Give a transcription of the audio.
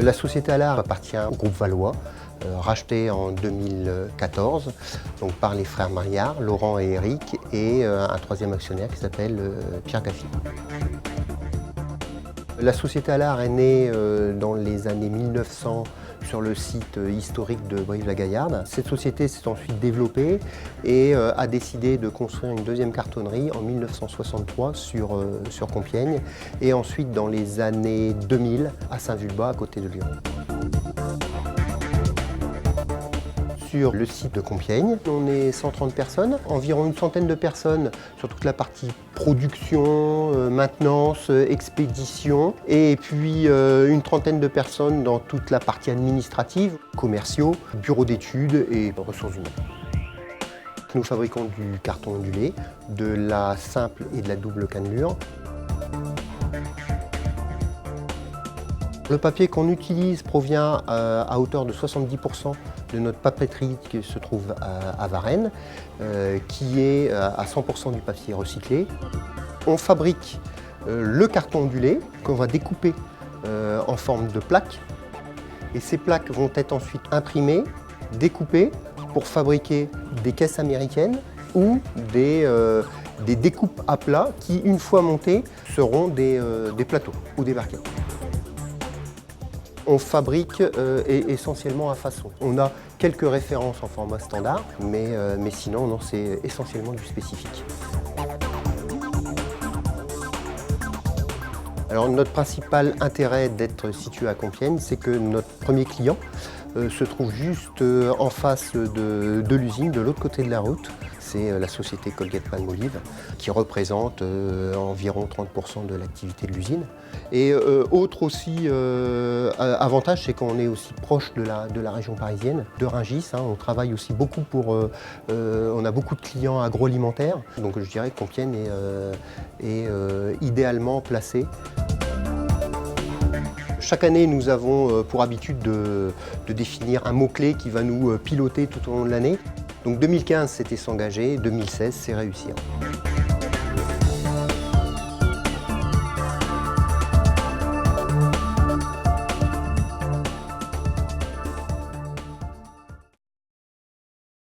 La société Allard appartient au groupe Valois, racheté en 2014 donc par les frères Maillard, Laurent et Eric, et un troisième actionnaire qui s'appelle Pierre Gaffy. La société Allard est née dans les années 1900 sur le site historique de Brive-la-Gaillarde. Cette société s'est ensuite développée et a décidé de construire une deuxième cartonnerie en 1963 sur Compiègne et ensuite dans les années 2000 à Saint-Vulbas à côté de Lyon. Sur le site de Compiègne, on est 130 personnes, environ une centaine de personnes sur toute la partie production, maintenance, expédition, et puis une trentaine de personnes dans toute la partie administrative, commerciaux, bureaux d'études et ressources humaines. Nous fabriquons du carton ondulé, de la simple et de la double cannelure. Le papier qu'on utilise provient à hauteur de 70% de notre papeterie qui se trouve à Varennes, qui est à 100% du papier recyclé. On fabrique le carton ondulé qu'on va découper en forme de plaques. Et ces plaques vont être ensuite imprimées, découpées pour fabriquer des caisses américaines ou des découpes à plat qui, une fois montées, seront des plateaux ou des barquettes. On fabrique essentiellement à façon. On a quelques références en format standard, mais sinon, non, c'est essentiellement du spécifique. Alors, notre principal intérêt d'être situé à Compiègne, c'est que notre premier client se trouve juste en face de l'usine, de l'autre côté de la route. C'est la société Colgate-Palmolive qui représente environ 30% de l'activité de l'usine. Et autre aussi avantage, c'est qu'on est aussi proche de la région parisienne, de Rungis. On travaille aussi beaucoup on a beaucoup de clients agroalimentaires. Donc je dirais que Compiègne est idéalement placée. Chaque année, nous avons pour habitude de définir un mot-clé qui va nous piloter tout au long de l'année. Donc 2015, c'était s'engager, 2016, c'est réussir.